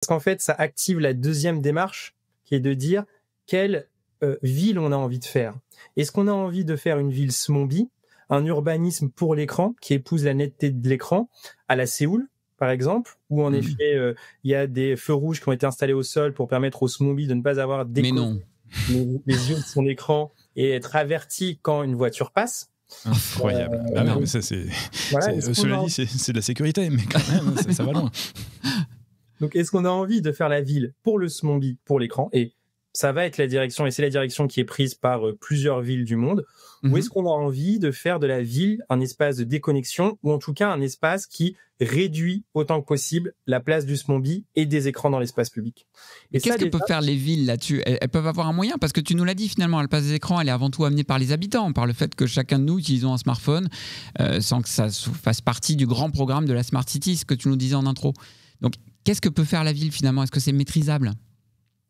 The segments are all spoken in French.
Parce qu'en fait, ça active la deuxième démarche, qui est de dire quelle ville on a envie de faire. Est-ce qu'on a envie de faire une ville SMOBI, un urbanisme pour l'écran, qui épouse la netteté de l'écran, à la Séoul, par exemple, où en effet, il y a des feux rouges qui ont été installés au sol pour permettre au SMOBI de ne pas avoir Mais non. les yeux de son écran et être averti quand une voiture passe. Incroyable. Mais ça, voilà, cela dit, c'est de la sécurité, mais quand même, ça va loin. Donc, est-ce qu'on a envie de faire la ville pour le SMOBI, pour l'écran, et ça va être la direction, et c'est la direction qui est prise par plusieurs villes du monde, ou est-ce qu'on a envie de faire de la ville un espace de déconnexion, ou en tout cas un espace qui réduit autant que possible la place du SMOBI et des écrans dans l'espace public. Et qu'est-ce que peuvent faire les villes là-dessus ? Elles peuvent avoir un moyen, parce que tu nous l'as dit finalement, la place des écrans, elle est avant tout amenée par les habitants, par le fait que chacun de nous utilisons un smartphone, sans que ça fasse partie du grand programme de la Smart City, ce que tu nous disais en intro. Donc, qu'est-ce que peut faire la ville finalement ? Est-ce que c'est maîtrisable ?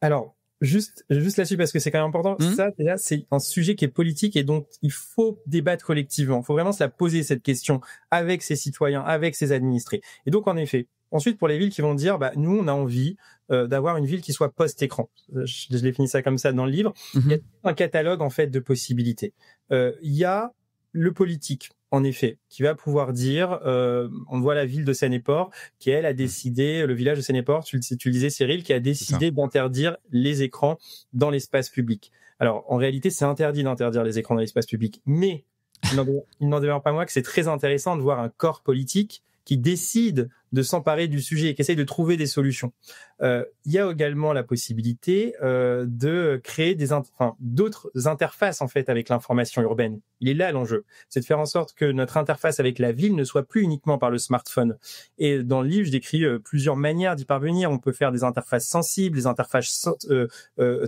Alors, juste là-dessus, parce que c'est quand même important, ça, déjà, c'est un sujet qui est politique et dont il faut débattre collectivement. Il faut vraiment se la poser, cette question, avec ses citoyens, avec ses administrés. Et donc, en effet, ensuite, pour les villes qui vont dire, nous, on a envie d'avoir une ville qui soit post-écran. Je l'ai fini ça comme ça dans le livre. Il y a un catalogue, en fait, de possibilités. Il y a le politique, en effet, qui va pouvoir dire, on voit la ville de Seine-et-Port, qui elle a décidé, le village de Seine-et-Port, tu le disais Cyril, qui a décidé d'interdire les écrans dans l'espace public. Alors, en réalité, c'est interdit d'interdire les écrans dans l'espace public, mais il n'en demeure pas moins que c'est très intéressant de voir un corps politique qui décide de s'emparer du sujet et qui essaye de trouver des solutions. Il y a également la possibilité de créer d'autres interfaces en fait avec l'information urbaine. Il est là l'enjeu, c'est de faire en sorte que notre interface avec la ville ne soit plus uniquement par le smartphone. Et dans le livre, je décris plusieurs manières d'y parvenir. On peut faire des interfaces sensibles, des interfaces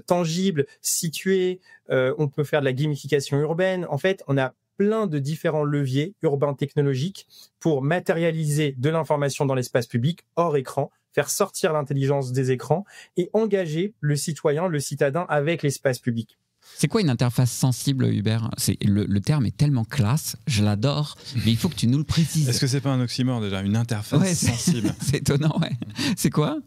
tangibles, situées. On peut faire de la gamification urbaine. En fait, on a plein de différents leviers urbains technologiques pour matérialiser de l'information dans l'espace public, hors écran, faire sortir l'intelligence des écrans et engager le citoyen, le citadin avec l'espace public. C'est quoi une interface sensible, Hubert ? Le terme est tellement classe, je l'adore, mais il faut que tu nous le précises. Est-ce que c'est pas un oxymore déjà, une interface sensible ? C'est étonnant, ouais. C'est quoi ?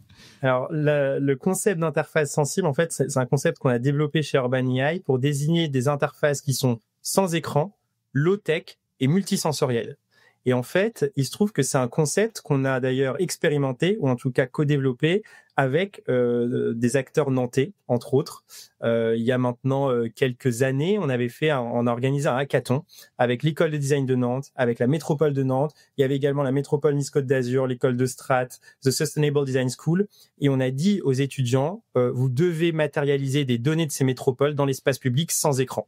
Alors, le concept d'interface sensible, en fait, c'est un concept qu'on a développé chez Urban AI pour désigner des interfaces qui sont sans écran, low-tech et multisensoriel. Et en fait, il se trouve que c'est un concept qu'on a d'ailleurs expérimenté, ou en tout cas co-développé, avec des acteurs nantais, entre autres. Il y a maintenant quelques années, on a organisé un hackathon avec l'école de design de Nantes, avec la métropole de Nantes. Il y avait également la métropole Nice-Côte d'Azur, l'école de Strat, The Sustainable Design School. Et on a dit aux étudiants, vous devez matérialiser des données de ces métropoles dans l'espace public sans écran.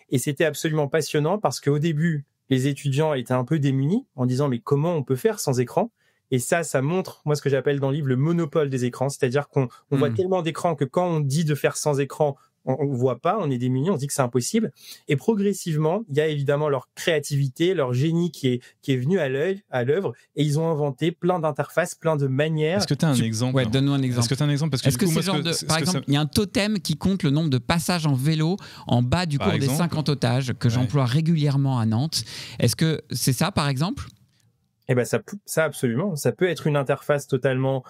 Et c'était absolument passionnant parce qu'au début, les étudiants étaient un peu démunis en disant mais comment on peut faire sans écran ? Et ça montre, moi, ce que j'appelle dans le livre le monopole des écrans. C'est-à-dire qu'on voit tellement d'écrans que quand on dit de faire sans écran, on voit pas, on est démunis, on se dit que c'est impossible. Et progressivement, il y a évidemment leur créativité, leur génie qui est venu à l'œuvre, et ils ont inventé plein d'interfaces, plein de manières. Est-ce que tu as un exemple ? Ouais, donne-nous un exemple. Est-ce que tu as un exemple ? Parce que est-ce que c'est genre de, par exemple, il y a un totem qui compte le nombre de passages en vélo en bas du cours des 50 otages que j'emploie régulièrement à Nantes. Est-ce que c'est ça, par exemple ? Eh ben ça absolument. Ça peut être une interface totalement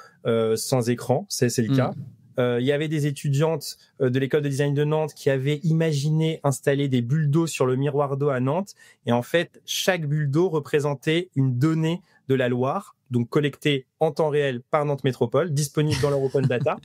sans écran, c'est le cas. Il y avait des étudiantes de l'école de design de Nantes qui avaient imaginé installer des bulles d'eau sur le miroir d'eau à Nantes. Et en fait, chaque bulle d'eau représentait une donnée de la Loire, donc collectée en temps réel par Nantes Métropole, disponible dans leur open data.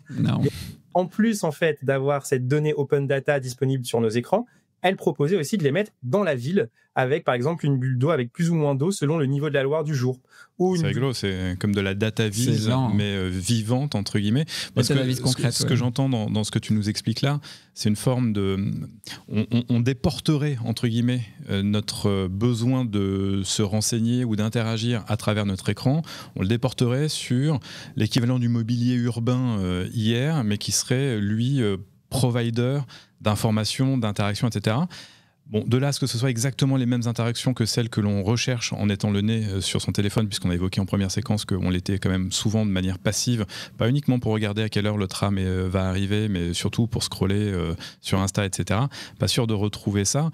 Et en plus, en fait, d'avoir cette donnée open data disponible sur nos écrans, elle proposait aussi de les mettre dans la ville avec, par exemple, une bulle d'eau avec plus ou moins d'eau selon le niveau de la Loire du jour. C'est rigolo, c'est comme de la data vise, mais vivante, entre guillemets. Parce que ce que j'entends dans ce que tu nous expliques là, c'est une forme de... On déporterait, entre guillemets, notre besoin de se renseigner ou d'interagir à travers notre écran, on le déporterait sur l'équivalent du mobilier urbain hier, mais qui serait, lui, provider d'informations, d'interactions, etc. Bon, de là à ce que ce soit exactement les mêmes interactions que celles que l'on recherche en étant le nez sur son téléphone, puisqu'on a évoqué en première séquence qu'on l'était quand même souvent de manière passive, pas uniquement pour regarder à quelle heure le tram va arriver, mais surtout pour scroller sur Insta, etc. Pas sûr de retrouver ça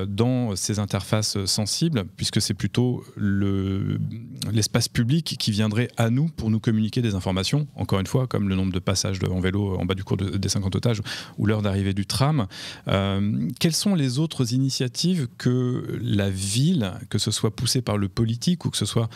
dans ces interfaces sensibles, puisque c'est plutôt l'espace public qui viendrait à nous pour nous communiquer des informations, encore une fois, comme le nombre de passages en vélo en bas du cours des 50 otages ou l'heure d'arrivée du tram. Quelles sont les autres initiatives que la ville, que ce soit poussée par le politique ou que ce soit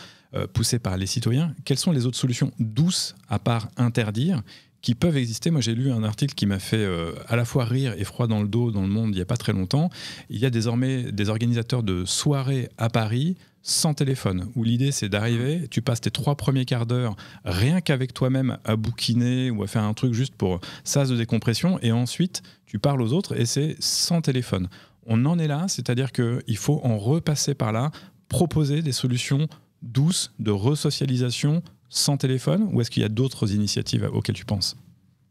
poussée par les citoyens, quelles sont les autres solutions douces, à part interdire, qui peuvent exister? Moi, j'ai lu un article qui m'a fait à la fois rire et froid dans le dos dans Le Monde il n'y a pas très longtemps. Il y a désormais des organisateurs de soirées à Paris sans téléphone, où l'idée c'est d'arriver, tu passes tes 3 premiers quarts d'heure rien qu'avec toi-même à bouquiner ou à faire un truc juste pour sas de décompression, et ensuite tu parles aux autres et c'est sans téléphone. On en est là, c'est-à-dire qu'il faut en repasser par là, proposer des solutions douces de resocialisation sans téléphone, ou est-ce qu'il y a d'autres initiatives auxquelles tu penses?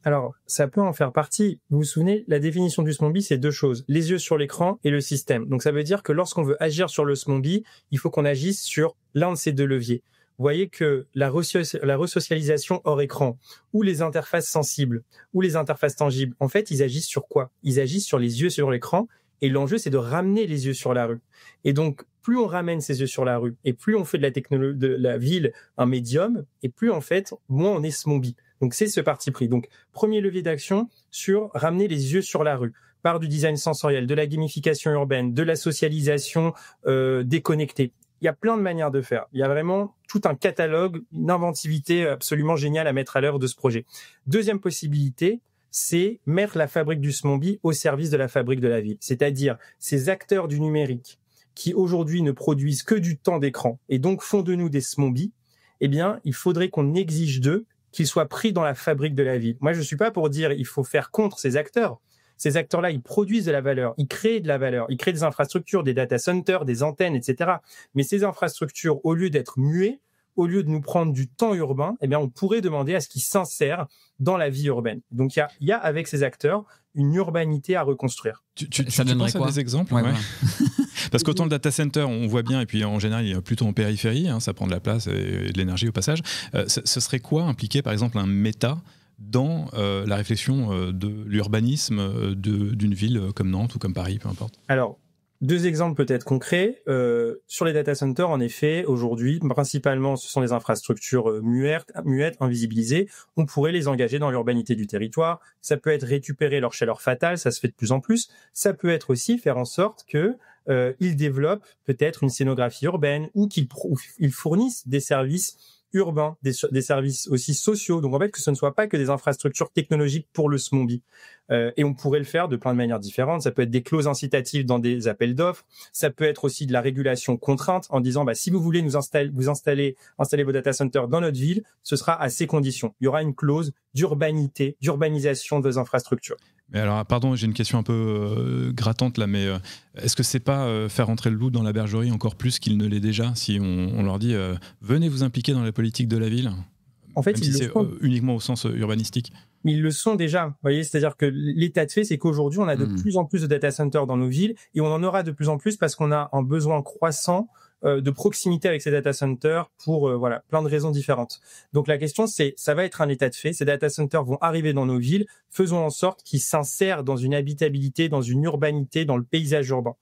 Alors, ça peut en faire partie. Vous vous souvenez, la définition du SMOBI, c'est 2 choses. Les yeux sur l'écran et le système. Donc, ça veut dire que lorsqu'on veut agir sur le SMOBI, il faut qu'on agisse sur l'un de ces 2 leviers. Vous voyez que la resocialisation hors écran, ou les interfaces sensibles, ou les interfaces tangibles, en fait, ils agissent sur quoi? Ils agissent sur les yeux sur l'écran, et l'enjeu, c'est de ramener les yeux sur la rue. Et donc, plus on ramène ces yeux sur la rue, et plus on fait de la ville un médium, et plus, en fait, moins on est SMOBI. Donc, c'est ce parti pris. Donc, premier levier d'action sur ramener les yeux sur la rue, par du design sensoriel, de la gamification urbaine, de la socialisation déconnectée. Il y a plein de manières de faire. Il y a vraiment tout un catalogue, une inventivité absolument géniale à mettre à l'œuvre de ce projet. Deuxième possibilité, c'est mettre la fabrique du SMOBI au service de la fabrique de la ville. C'est-à-dire ces acteurs du numérique qui aujourd'hui ne produisent que du temps d'écran et donc font de nous des SMOBI, eh bien, il faudrait qu'on exige d'eux qu'ils soient pris dans la fabrique de la ville. Moi, je suis pas pour dire il faut faire contre ces acteurs. Ces acteurs-là, ils produisent de la valeur, ils créent de la valeur, ils créent des infrastructures, des data centers, des antennes, etc. Mais ces infrastructures, au lieu d'être muées, au lieu de nous prendre du temps urbain, eh bien, on pourrait demander à ce qu'ils s'insèrent dans la vie urbaine. Donc, il y a avec ces acteurs une urbanité à reconstruire. Ça donnerait quoi? Des exemples? Ouais. Parce qu'autant le data center, on voit bien, et puis en général, il est plutôt en périphérie, ça prend de la place et de l'énergie au passage. Ce serait quoi impliquer, par exemple, un méta dans la réflexion de l'urbanisme d'une ville comme Nantes ou comme Paris, peu importe? Alors, 2 exemples peut-être concrets. Sur les data centers, en effet, aujourd'hui, principalement, ce sont des infrastructures muettes, invisibilisées. On pourrait les engager dans l'urbanité du territoire. Ça peut être récupérer leur chaleur fatale, ça se fait de plus en plus. Ça peut être aussi faire en sorte que ils développent peut-être une scénographie urbaine ou qu'ils fournissent des services urbains, des services aussi sociaux. Donc en fait, que ce ne soit pas que des infrastructures technologiques pour le SMOBI. Et on pourrait le faire de plein de manières différentes. Ça peut être des clauses incitatives dans des appels d'offres. Ça peut être aussi de la régulation contrainte en disant si vous voulez installer vos data centers dans notre ville, ce sera à ces conditions. Il y aura une clause d'urbanisation de vos infrastructures. Mais alors, pardon, j'ai une question un peu grattante là, mais est-ce que c'est pas faire entrer le loup dans la bergerie encore plus qu'il ne l'est déjà, si on leur dit venez vous impliquer dans la politique de la ville? En fait, ils le font uniquement au sens urbanistique. Mais ils le sont déjà. Vous voyez, c'est-à-dire que l'état de fait, c'est qu'aujourd'hui, on a de plus en plus de data centers dans nos villes et on en aura de plus en plus parce qu'on a un besoin croissant de proximité avec ces data centers pour plein de raisons différentes. Donc la question, ça va être un état de fait. Ces data centers vont arriver dans nos villes. Faisons en sorte qu'ils s'insèrent dans une habitabilité, dans une urbanité, dans le paysage urbain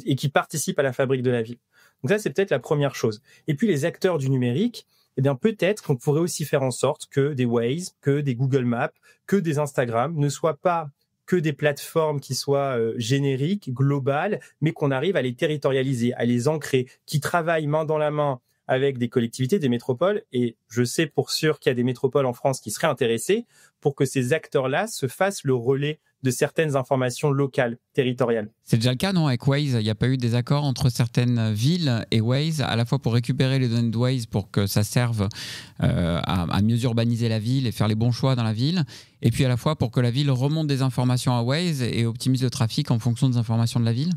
et qui participent à la fabrique de la ville. Donc ça, c'est peut-être la première chose. Et puis les acteurs du numérique, eh bien peut-être qu'on pourrait aussi faire en sorte que des Waze, que des Google Maps, que des Instagram ne soient pas que des plateformes qui soient génériques, globales, mais qu'on arrive à les territorialiser, à les ancrer, qui travaillent main dans la main avec des collectivités, des métropoles. Et je sais pour sûr qu'il y a des métropoles en France qui seraient intéressées pour que ces acteurs-là se fassent le relais de certaines informations locales, territoriales. C'est déjà le cas, non? Avec Waze, il n'y a pas eu des accords entre certaines villes et Waze, à la fois pour récupérer les données de Waze pour que ça serve à mieux urbaniser la ville et faire les bons choix dans la ville, et puis à la fois pour que la ville remonte des informations à Waze et optimise le trafic en fonction des informations de la ville?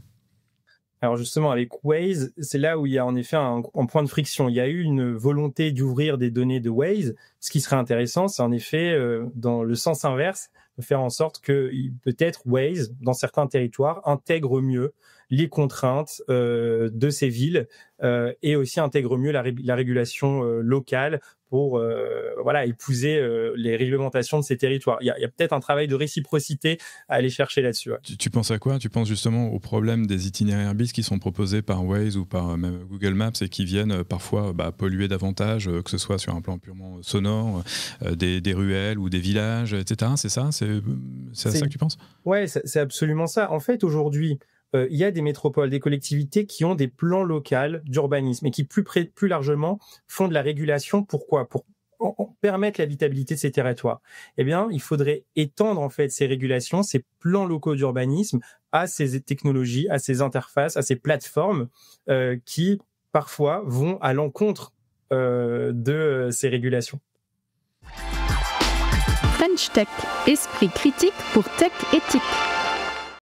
Alors justement, avec Waze, c'est là où il y a en effet un point de friction. Il y a eu une volonté d'ouvrir des données de Waze. Ce qui serait intéressant, c'est en effet, dans le sens inverse, de faire en sorte que peut-être Waze, dans certains territoires, intègre mieux les contraintes de ces villes et aussi intègre mieux la régulation locale pour épouser les réglementations de ces territoires. Il y a peut-être un travail de réciprocité à aller chercher là-dessus. Ouais. Tu penses à quoi ? Tu penses justement au problème des itinéraires bis qui sont proposés par Waze ou par même Google Maps et qui viennent parfois polluer davantage, que ce soit sur un plan purement sonore, des ruelles ou des villages, etc. C'est ça ? C'est à ça que tu penses ? Ouais, c'est absolument ça. En fait, aujourd'hui, il y a des métropoles, des collectivités qui ont des plans locaux d'urbanisme et qui plus largement font de la régulation. Pourquoi ? Pour permettre l'habitabilité de ces territoires. Eh bien, il faudrait étendre en fait ces régulations, ces plans locaux d'urbanisme à ces technologies, à ces interfaces, à ces plateformes qui parfois vont à l'encontre de ces régulations. French Tech, esprit critique pour tech éthique.